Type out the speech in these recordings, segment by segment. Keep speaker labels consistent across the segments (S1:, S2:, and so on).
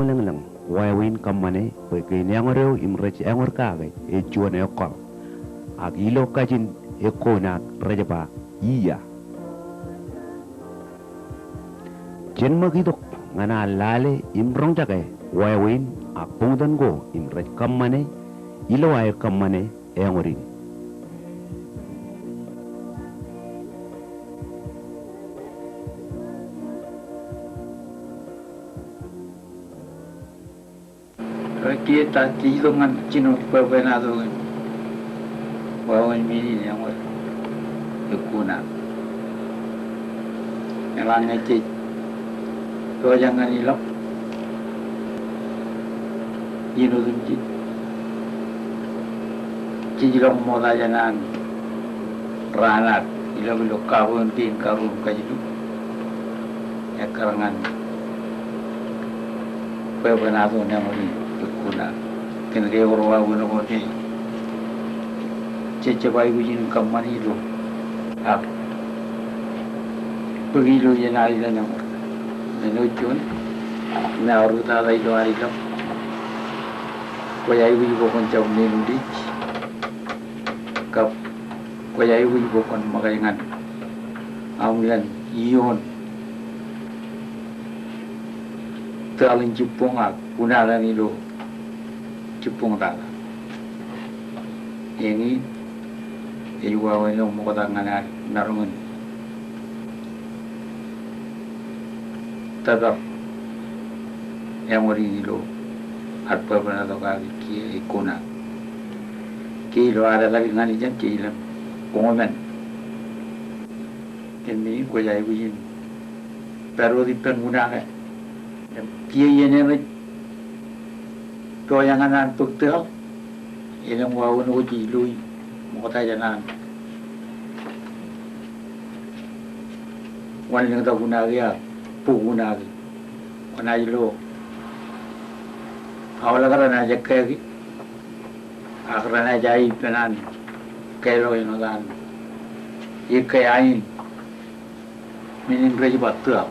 S1: lang lang wawin kamane pagay niyangoreo imrech angor kagay e juan e kol ag ilo kajin e konak rajapa iya jen magidok ngana lale imrong jagay wawin ag pungdan go imrech kamane ilo ay kamane e angorin
S2: kita tilungan cino pepenado bawa mini yang ikuna elangnya cik kau jangan ilok ino tunci cilok moda jangan ranat ilok ilok karun tin karun kajitu ya karangan pepenado yang kuna kena kaya orang awal nak ni cecapai ujin kamani itu ak pergi lu je nari dan yang menujun na orang tada itu hari tu kaya ibu bukan jauh ni nudi kap kaya ibu bukan makaingan amulan ion teralin jepung ak kunalan itu Jepung tak, ini iwa ini mau kata ngana narungan, tetap yang orang itu apa pernah tahu kali kia ikuna, kilo ada lagi ngani jam kilo kongomen, ini kau jadi begini, baru di pengguna kan, kia ini kau yang anak betul, ini mau uji lui, mau tanya jangan. Wan yang tak guna dia, pu guna dia, wan aja lo. Awal kerana aja kaki, kerana jahit penan, kelo yang kan, ikai ain, minin kerja betul.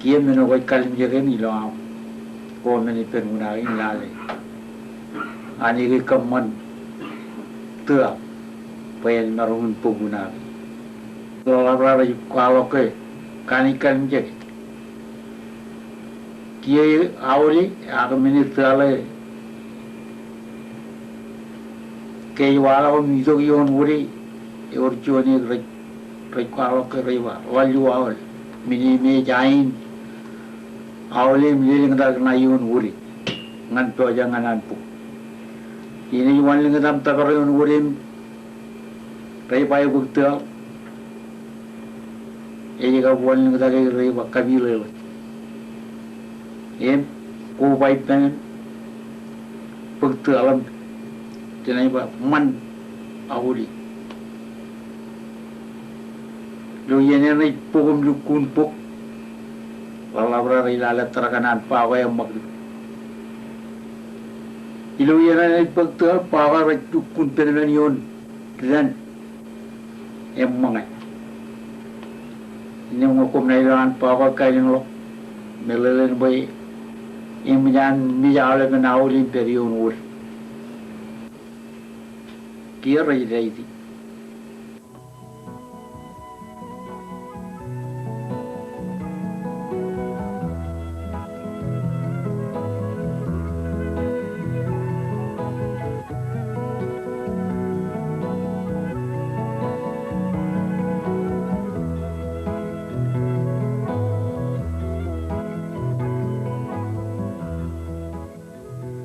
S2: Kia meno koi kalim jaga ni lo am, ko meni pengguna ini lale. Ani ke kaman tua, payan marungun pengguna. Kalau kalau ke kani kalim jaga, kia awali aku meni tua le, ke wala ko miso kiyon uri, orjo ni kalau ke rewa, walu awal, mini me jain. Awalnya milik kita kena iun uri, ngan tu aja ngan anpu. Ini iwan lagi kita tak kerja iun uri, raya payah bukti. Ini kau iwan lagi kita kerja raya bakabil lewat. Em, kau baik pen, bukti alam, jenai apa man awuri. Lu yang ni pukul lu kun puk. Walau berada ilalat terkanan pawa yang mak. Ilu yang ada betul pawa berjukun penelanian dan yang mangai. Ini mengukum nailan pawa kain lo melelen boy yang menjadi menawalin periun ur. Kira jadi.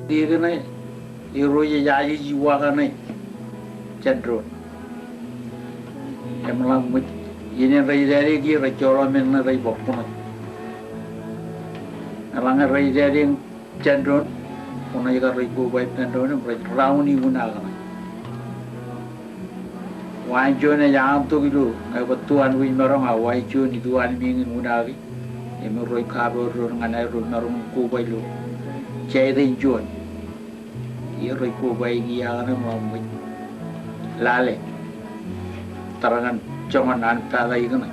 S2: Dia kena iroya jadi jiwa kena cenderung. Yang melambat ini rai dari dia racola mana rai bapun. Alang rai dari cenderung, puna juga rai kubai cenderung rai rauni guna kena. Wanjone jangan tu gitu, ngai betuan win merong awai cun itu an mingin guna lagi. Emi rai kabur dengan air merong kubai lu, cairin cun. Ia ribu bayi yang ramai lale tarangan jangan antara itu na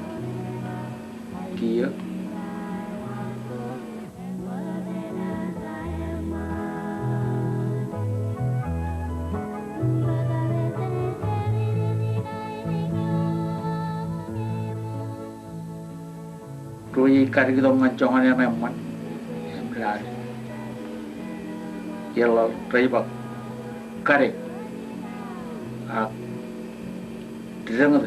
S2: kia Rui kari kita ngancongan yang memang yang berlari. Yellow ribak kari. Didengar.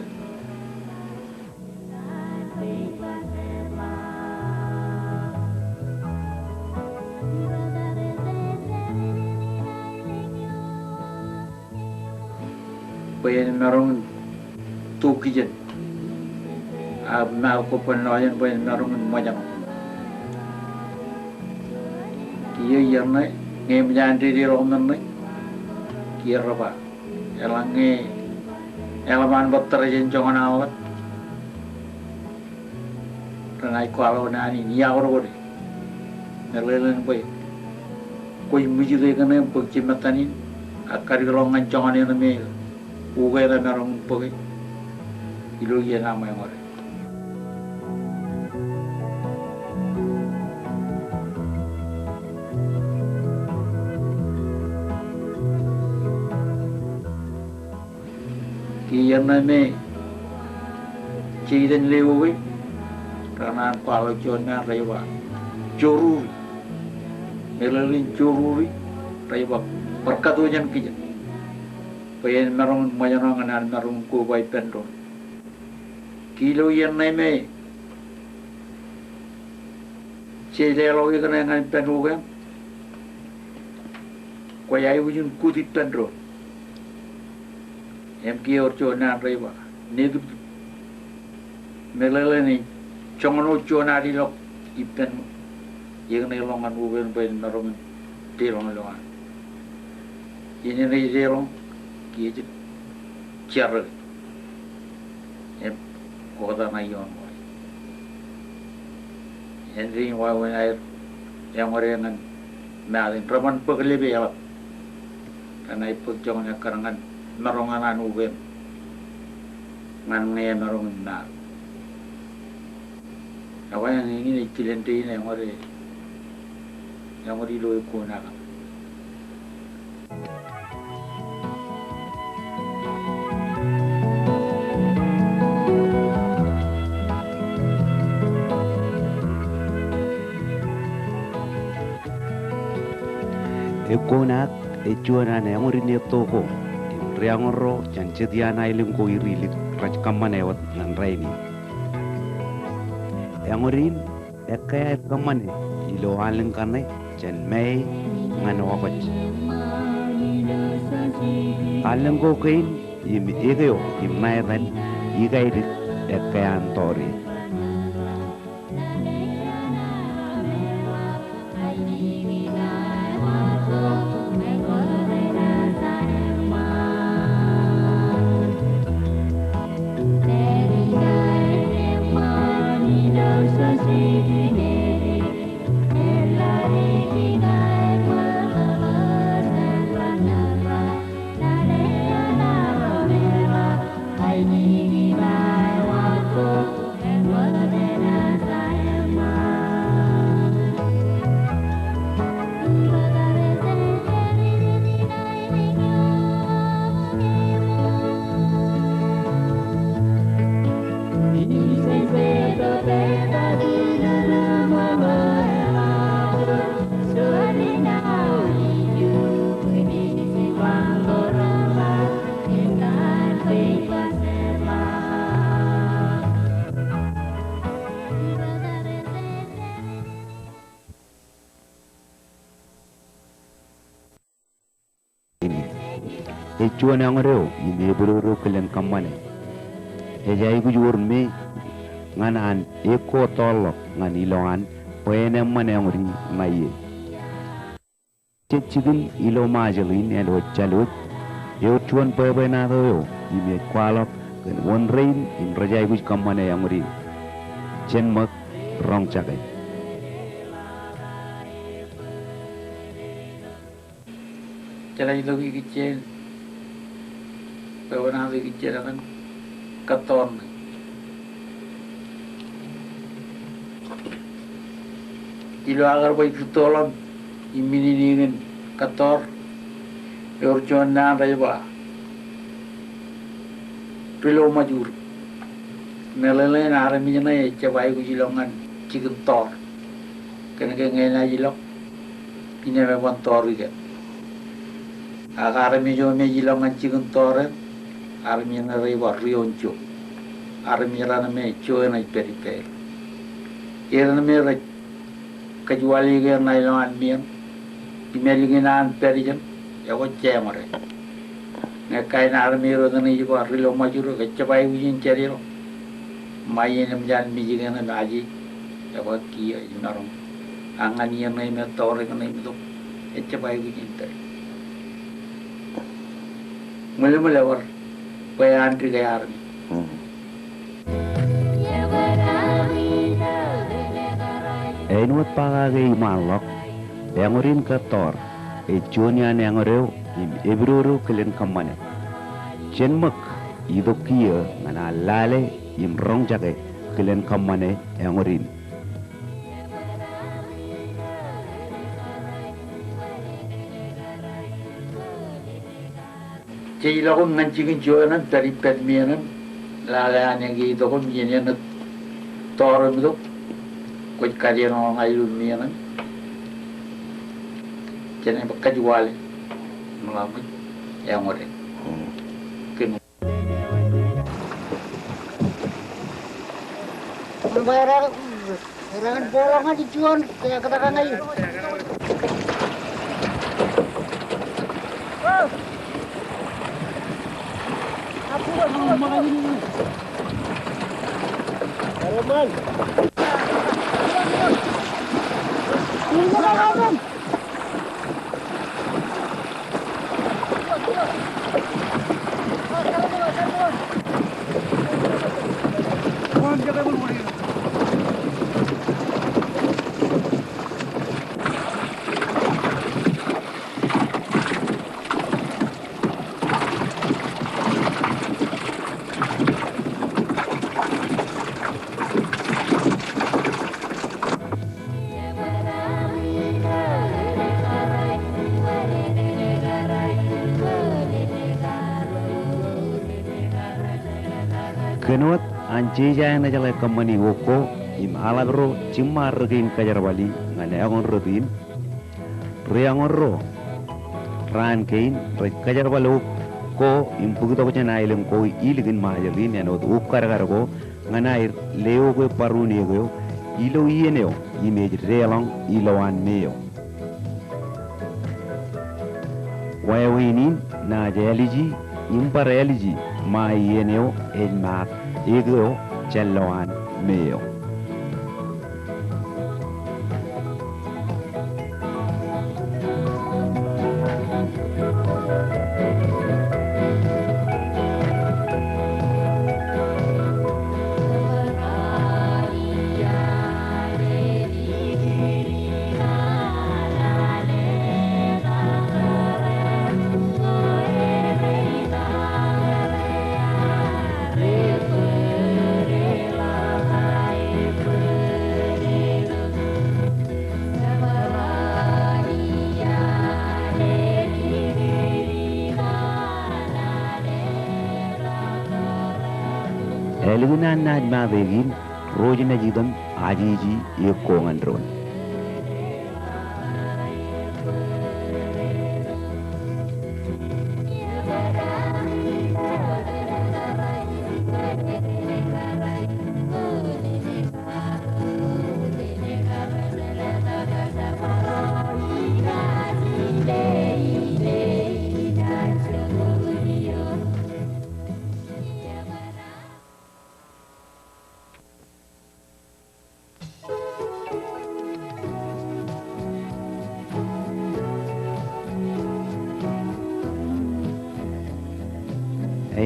S2: Bayan merong tukijan. Mal ko panoyan bayan merong majang. Kiyo yarna ngem janti di roman ne. Kiyo raba. Elange elaman bakter jencongan awat. Ranai kualo nani ni awar bode. Nerlelen boy. Koi mujile kane pokcimatanin akari rongan congan yang me. Ugai la merong pogi. Ilo ye nama yang ore. Kian name ciden lewi karena kalau jona rewa cururi melelin cururi rewa perkatujan kijan payen marong mayanong anan marong ko bay pendro kilo yan name cede lo ikan ngan pendro kan ko yai ujun kuti pendro em kia orchona reba nedu melele ni chongono chona di lok ipen yang ni longan uben ben marong dirong longan ini ni dirong kia je cer em kota na yon en ring wa wen air yang orengan malin praman peglebe ya karena ipuk chongonya karangan marongan uben ngan nge marongan na apa yang ini cilenti ini yang ori lo ikuna kan
S1: Ekonak ejuana na yang ori ni toko Riangoro yang cetiana ilim ko irilik rajkamane wat nan raini. Yang orin ekaya kamane ilo haleng kane jan mei ngan wapach. Haleng ko kain imi egeo imnai dan igaidik ekaya antori. Ejuan yang reo ini beruru kalian kamane. Ejai kujur me nganan eko tolok ngan ilongan poene mane yang ri ngaye. Cecigin ilo majalin elo jalut. Ejuan poe na yo ini kualok kan one rain in rajai kuj kamane yang ri. Cenmak rong cakai.
S2: Jalan lagi kecil. Kawan lagi kecil kan keton. Ilo agar baik tolong imini dingin ketor. Orjon na reba. Pilo majur. Melele na arami jana cebai ku jilongan chicken tor kena ngena jilok ini memang tor juga agar mi jo me jilok ngan chicken tor armi na riwa rioncho armi rana me cho na peri irana me ra kecuali ke nailan mian imelinginan peri jam ya ko cemore ngakai na armi ro na ni ko rilo majuro ke cabai ujin ceriro mayin jan mi jingan na aji ya ko kia junarong angan yang nai me tore kan nai itu cabai ujin ter mule war kaya antri kaya armi
S1: Enuat pagagay malok, yangurin ka tor, junian yangoreo, ebruru kelen kamane. Chenmak, idokia, ngana lale, rong jake, kelen kamane yangurin.
S2: Jadi lagu ngancingin jualan dari permianan, lalean yang gitu kok miannya tor itu. Kuj kalian orang ayu mianan, jangan bekerja jual, melalui yang orang. Berbayar, orang bolong aja jual, kayak katakan ayu. Apa makan ini? Roman.
S1: Kenot anje jaya na jala kamani woko im alagro cimar regin kajarwali ngane agon rodin riangon ro ran kein re kajarwalo ko im pugito ko na ilem ko iligin majalin yanot ukar gargo nganair leo ko paruni go ilo yeneo image relong ilowan meo wayawini na jaliji impar eliji ma yeneo ejmat ego celloan meo Elginan na madegin rojina jidam ajiji yekongan ron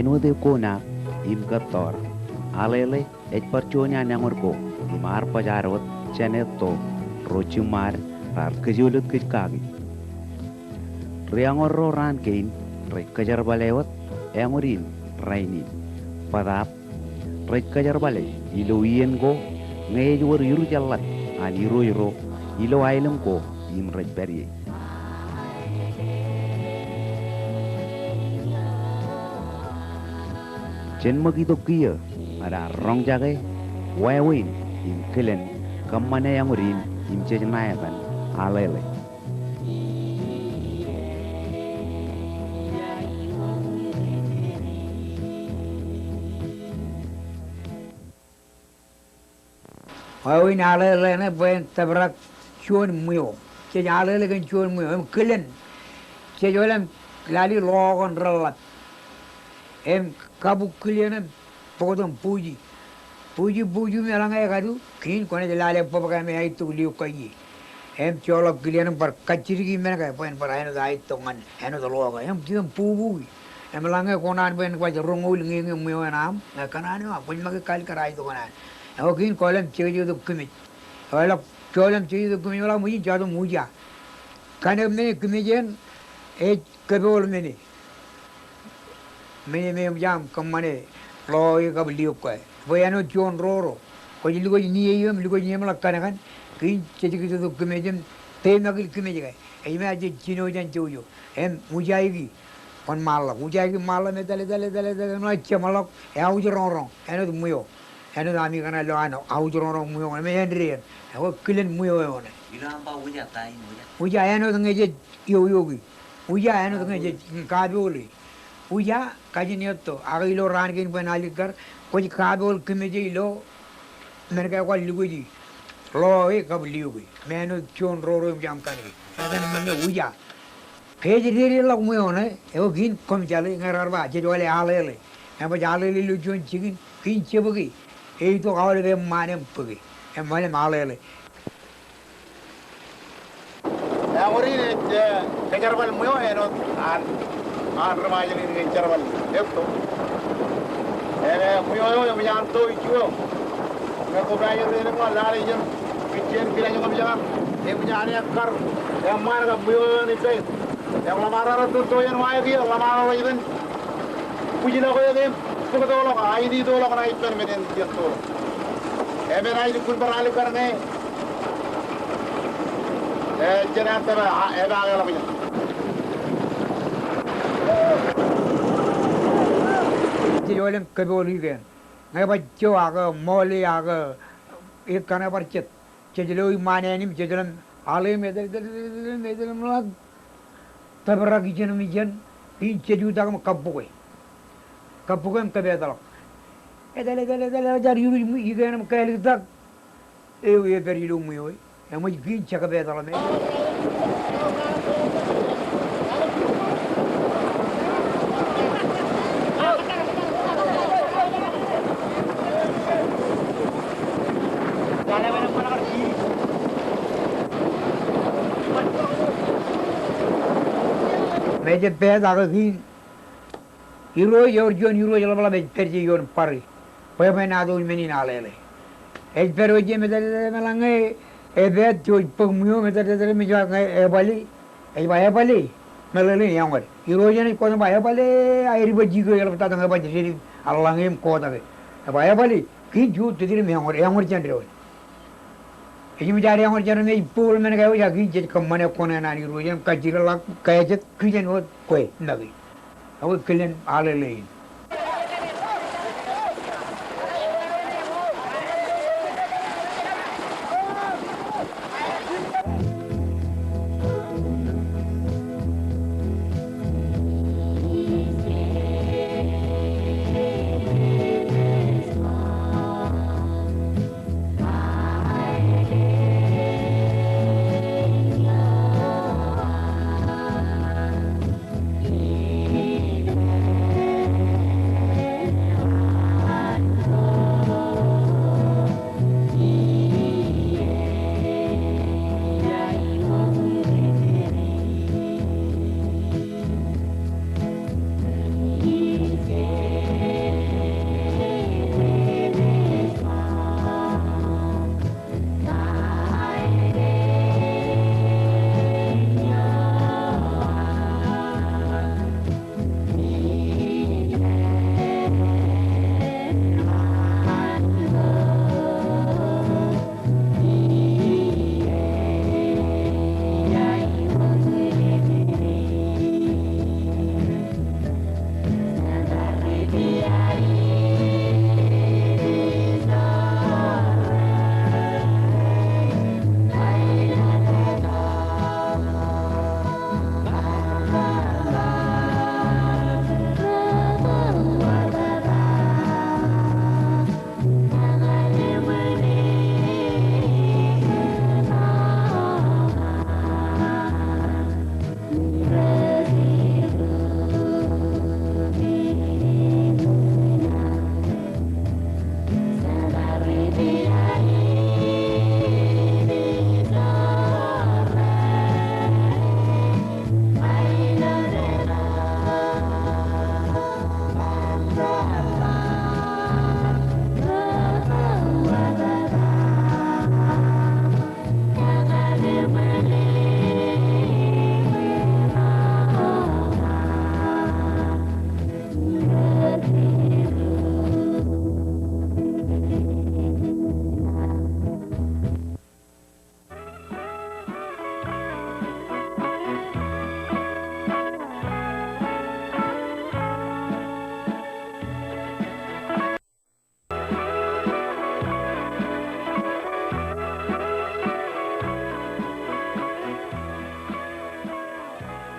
S1: Enude kona im kator alele et parchonya nangorko imar pajarot cheneto rochumar rar kejulut kagi riangorro ran kein re kajar balewat engorin raini padap re kajar bale ilo yen go ngejur yuru jallat ani ro ilo ailem ko im re berie chen magi to kia ada rong jage wawin im kelen kammane yangurin imche naya kan alele
S3: Oi nale ne buen tabrak chuan mio. Che nale le kan chuan mio em kelen. Che jolam lali logon ralat. Em kabu kelen podon puji. Puji me langa kadu kin kone de lale popaka me ai tu liu kai. Em chola kelen par kachiri ki me ka poen par ayno dai tongan. Ayno do loga em tiam pubu. Em langa konan ben kwa rongul ngi mio nam. Na kanani ma pun ma kal karai to konan. Okin kolam ciri itu kumi, kalau kolam ciri itu kumi orang mungkin jatuh muja, karena ini kemijian, kebol ini jam kemana, loy kau beli apa, bayar John Roro, kau jadi kau ni malah kan, kin ciri itu kemijian, tema kemijian, ini aja Cino jan cuyo, muja ini, kon malah medale malah ya ujar orang, itu muyo. Anu kami kana lo ano aujoro muyo me henry ko kilen muyo one
S4: Ilamba uja tai uja.
S3: uja anu ngeje yogi uja anu ngeje kaboli uja kajiniyotto agilo ran kin benalikar ko kabol kimeje lo mereka ko liguji lo e kabliugi menu chon roro jam kani adan menge uja keje diri lo muyo ne e gin kom jale ngararba je wale alele amba jale lu chon chigin kin chebogi itu kau lebih mana pergi, mana malah le.
S2: Yang ini kejar bal muyo eno an remaja ini kejar bal itu. Muyo yang menyantu itu. Mereka belajar ini mau lari jam, kician kira yang menjaga. Yang menjadi akar, yang mana ke muyo ini pe. Yang lamaran itu yang mana dia lamaran itu. Puji nak kau yang suka tolong, ID tolong naik pen menen dia tolong. Naik pun beralih kerana jenayah tu agak lebih.
S3: Jadi orang keboli kan, ngai baca agak moli agak ikan apa cet, jadi lo mana ni jadi dalam alim medal malah tabarak ijan mijan, ini jadi udah kamu kapukan kebedal. Edale jadi yuru ikan nam kaya lihat, beri lu muyo, yang mau gin cakap bedal me. Meja bed agak gin. Hero jalan malah pergi yon pari. Paya main adu meni nalele. Pero je medal malangai bed jo pengmuyo medal meja ngai baya bali. Melele yang war. Hero je ni kau baya bali air baji ko jalan tata ngai baji jadi alangem kau tak. Baya bali kin jo jadi yang war cendera. Ini mencari yang war cendera ni pool mana kau jadi jadi kemana kona nani hero je kajira lak kaya je kian wat kau nagi. Aku kalian alele.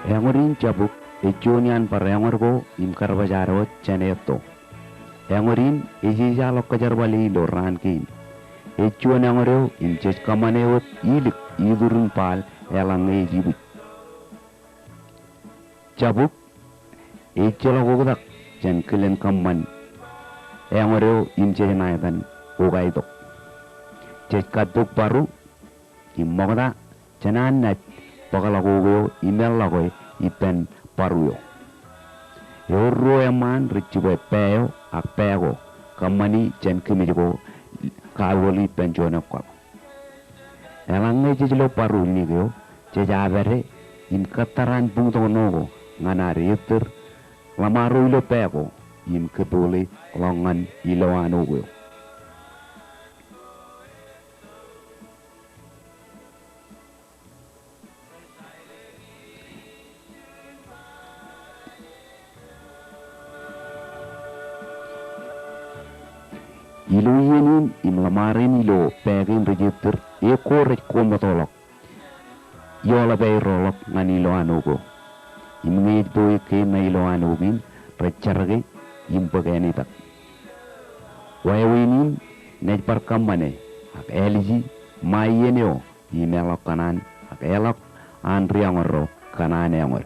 S1: Engorin cabuk ejonian parengorgo im karbajaro chaneto. Engorin isi jalok kajarbali lo rankin. Ejon engoreo im ches kamaneot ilik idurun pal elange jibut. Cabuk ejolo godak jan kelen kamman. Engoreo im ches naitan ugaidok. Ches katuk baru im mogda chanan nat pagalagogo imelagoy ipen paruyo. Yorro eman richibo peo ak pego kamani chen kimijigo kalwoli penjona kwa. Elange jijilo paru nigyo jejabere im kataran bungto nogo nganari itir lamaru ilo pego im ketuli longan iloan ugo. Ilo yenin im lamarin ilo pegin register eko rek komatolok. Yola bay rolok ngan ilo anugo. Im ngej boy ke na ilo anugin recharge im paganitak. Wayawinin nej parkamane ak elji mayeneo imelok kanan ak elok andriangoro kanan angor.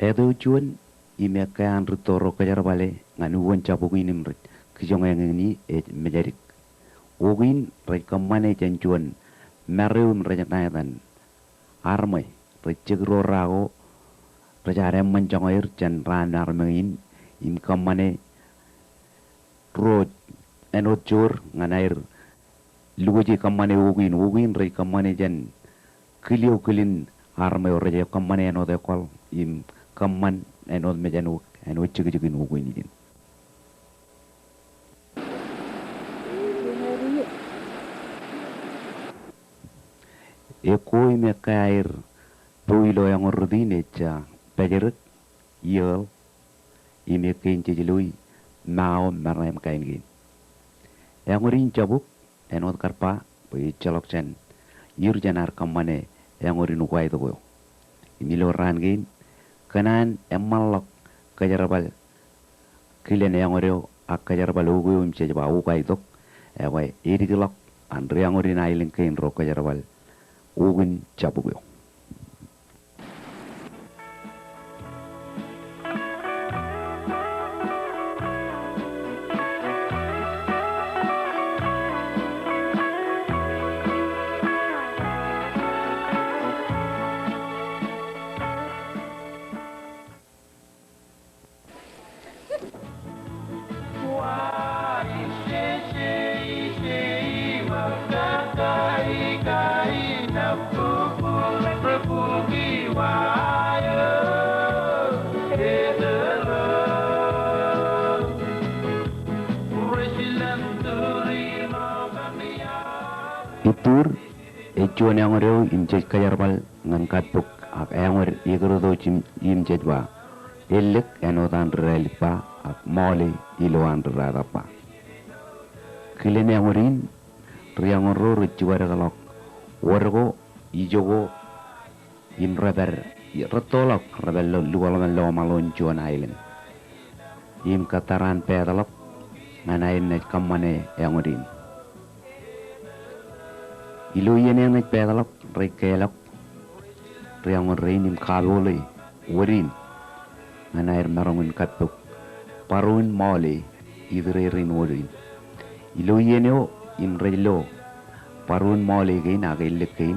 S1: Edo chuan ime kan rutoro kajarbale nganu won cabugin imrit kijongengni mejarik ogin rekamane jancuan mereun rejanaitan armai recegro rago rejare mencangoir jan ran armain im kamane rod enocur nganair lugoji kamane ogin rekamane jan kilio kilin armai reje kamane no dekol im kaman enod mejanu enod cegin ugu ini din. Eko ime kair puilo yang ordin echa pejerit yel ime kain cejilui mau marem kain gin. Yang orin cabuk enod karpa pai celok chen yur janar kamane yang orin ukai to go. Imilo ran gin kanan emalok kajarabal kilen yang oreo ak kajarabal ugu im cejaba ugai tok ewa irigilok andre yang orin ailing kain ro kajarabal ugun cabugo. Itur ecuan yang oreo imcet kajarbal ngan katpuk ak yang or igro cim imcet ba elek enotan relipa ak mole iloan rarapa kilen yang orin riang oro ricuar kalok wargo ijogo im reber retolok rebel lualan lo malon cuan island im kataran pedalok nganain net kamane yang orin ilo yen yang naik pedalok rekelok riang orin im kabole warin nganair marongun katpuk parun mole idrerin warin ilo yenyo im relo parun mole gain agilek gain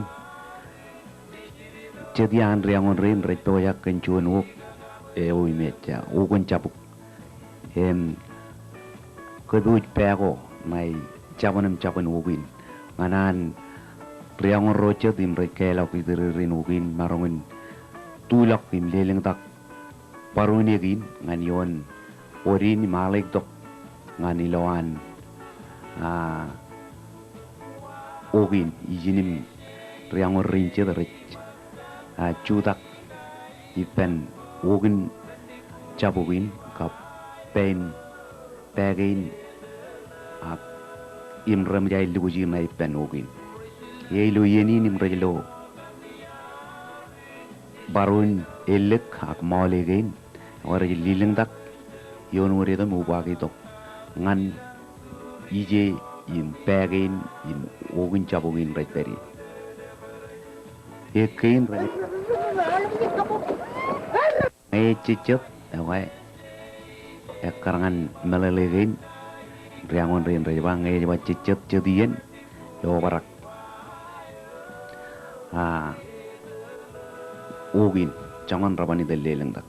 S1: cedian riang orin retoyak kencuan wok ui mecha ukun capuk keduj pego mai capanam capan wokin nganan riang rocha tim rekelak itirin ugin marongin tulak tim leleng tak parunigin nganion orin malik tok nganilawan ugin ijinim riang rinche derich cutak ipen ugin cabugin kap pen pegin imram jai luji mai pen ugin yailu yeni nim rajlo barun elek ak maulegain or lileng dak yon wore to mubagi to ngan ije im pegin im ogin chabogin rajperi ekein raj ai cicep awai ekarangan melelegain riangon rin rajbang ai jaba cicep cedien do barak ugin jangan rabani deleleng dak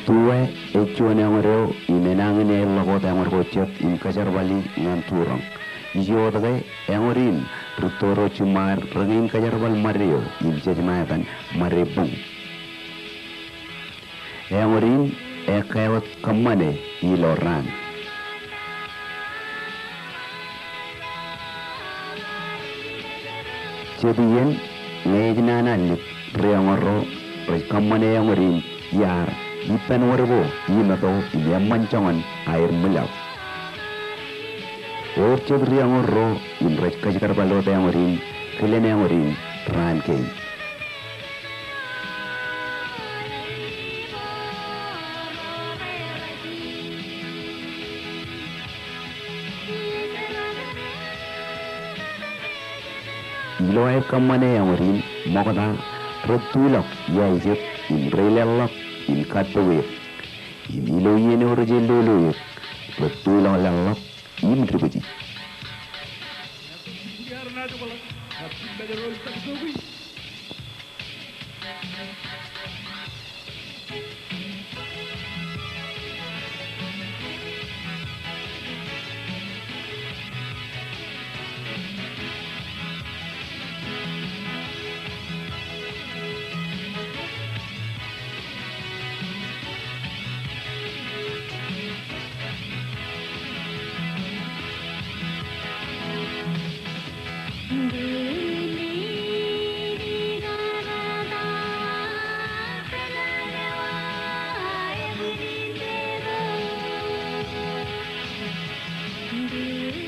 S1: tuwe echuan yang reo imenangin el lagot yang rochet in kajar bali ngan turang iyo dagai yang orin rutoro cumar rangin kajar bal mario in jajmatan marebung yang orin ekayot kamane iloran jadian ngejnanan reangoro kamane yang orin yar ipan warbo imato mancangan air melau orchid riang orro in raj kajar balota yang orin kelen yang orin ran kei ilo air kamane yang orin makota retulak ya ijep in relelak in katwe in ilo yene orje lolo betul lalap in ribeji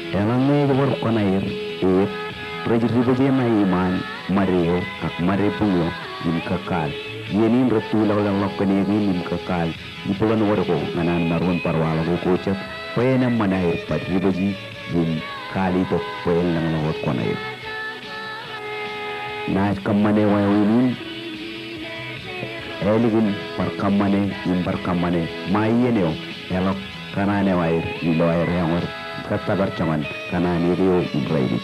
S1: Elangnya jawar konair, rejibuje mai iman, mario, ak marepungo, im kakal. Yenin retula ulang lokani im kakal. Ipulan warko, nganan marun parwala ko kocap, payena manair pat ribuji, im kali to payen lang lawat konair. Nas kamane wayawinin, eligin parkamane, im parkamane, mayeneo, elok kanane wair, ilo air yang war. Kata bercaman karena Rio Ibrahim.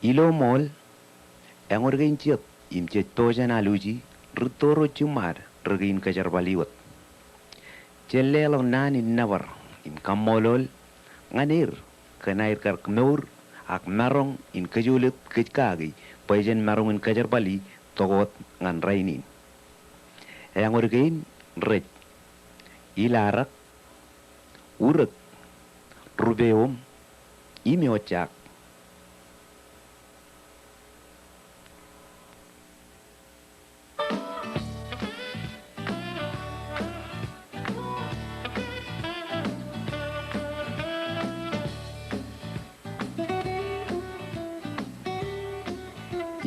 S1: ilo mol engorgain ciet im ciet tojan aluji rutoro cumar regin kajar baliwat celelo nani nabar im kamolol nganir kanair kar kmeur ak marong in kajulit kikagi pajen marong in kajar bali togot ngan rainin engorgain rej ilarak urat rubeum imi ocak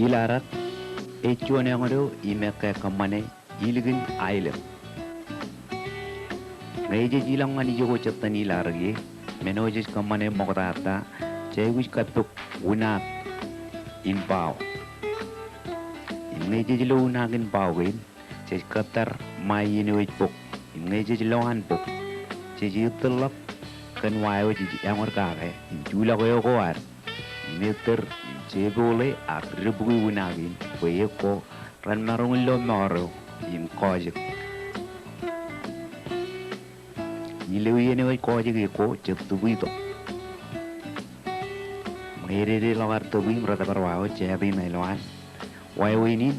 S1: ilarak echuane ngoro imeka kamane iligin ailem Reje jilang ngani jogo cetani large menojes kamane mokata cewis katuk una in pau imneje jilo una gin pau gin ces katar mai ini wit pok imneje jilo han pok ceji telap kan wayo ji amor kare jula ko ko war meter cebole ak rebu una gin koye ko ran marung lo moro im koje Ilewi wai koje ge ko cetubui to mere lagar tubui merata parwao cebi nailoan wai wini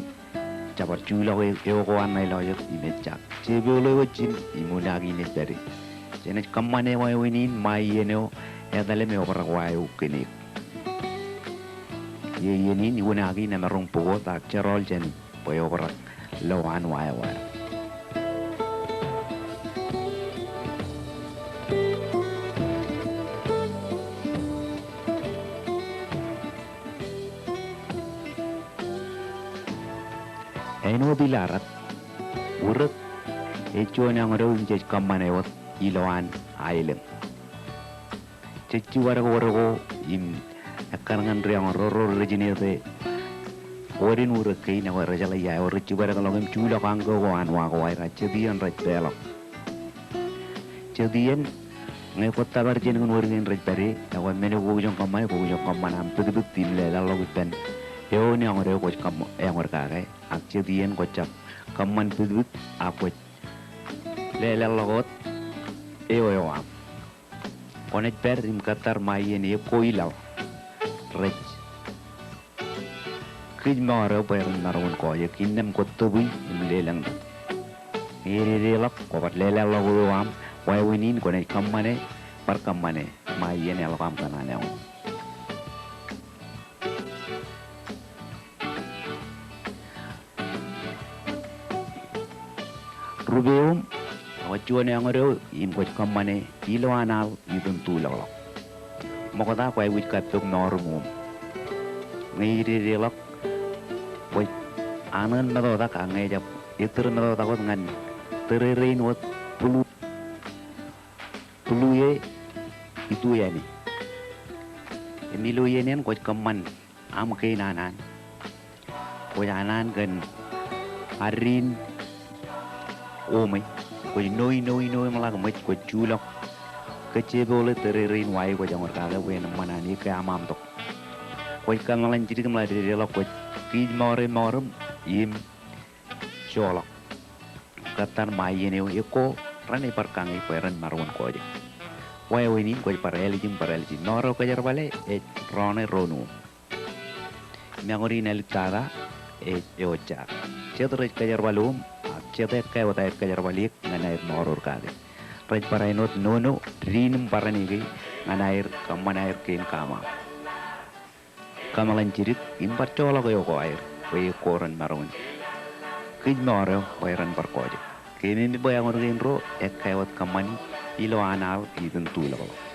S1: cabar chula we ko an nailoyo imecak cebole wajin imunagi ne dari jenet kamane wai wini mai eno edale me opera wai ukene ye yeni imunagi na marong pogo tak cerol jen boy opera lawan wai wai Eno bilarat urut echuan yang ada unjaj kamane wat iloan ailem cecu wargo im akarangan riang roro rejinete orin urut kei na warajala ya orchu wargo logem chula kango wan wago waira cedian rajbelo cedian ngekot tabar jenengan warin rajbare awan mene bujong kamane am pedut tim le lalogitan Yo ni ang reo ko kam ang warkare ak cedian ko cap kaman pudut apot lele logot yo am onet per im katar mayen e ko ilaw rech kij maro per naron ko ye kinnem ko tubi im lelang ere lak ko pat lele logo am wai winin ko ne kamane par kamane mayen e lokam kanane Rubeum, wachuan yang ada imkot kamane ilo anal idun tulak. Mokota kau wit katuk normum. Ngiri relak, wait anan nado tak angai jap itur nado takut ngan tererein wat pulu ye itu ya ni. Ini lo ye ni kot kaman am kei nanan. Kau anan kan harin Omai, kau noi malah kau kau culok, kecebole tererin wai kau jangan kalah kau yang mana ni kau amam tok. Kau kan malah jadi kau malah direlok kau kij morem im colok. Katar mai ini kau rane perkangai kau ran marun kau aja. Wai ini kau paralejim noro kau jarbale rone ronu. Miangori nelikara ocak. Cedera kau jarbalum. Cetek kaya wata kajar balik nganair noror kade. Raj parainot nono rinum paranigi nganair kamanair kin kama. Kamalan cirit impar cola kayo ko air. Kaya koran marun. Kij moro wairan parkoje. Kini ni bayang orang ro kaya wat kamani ilo anal idun tulak.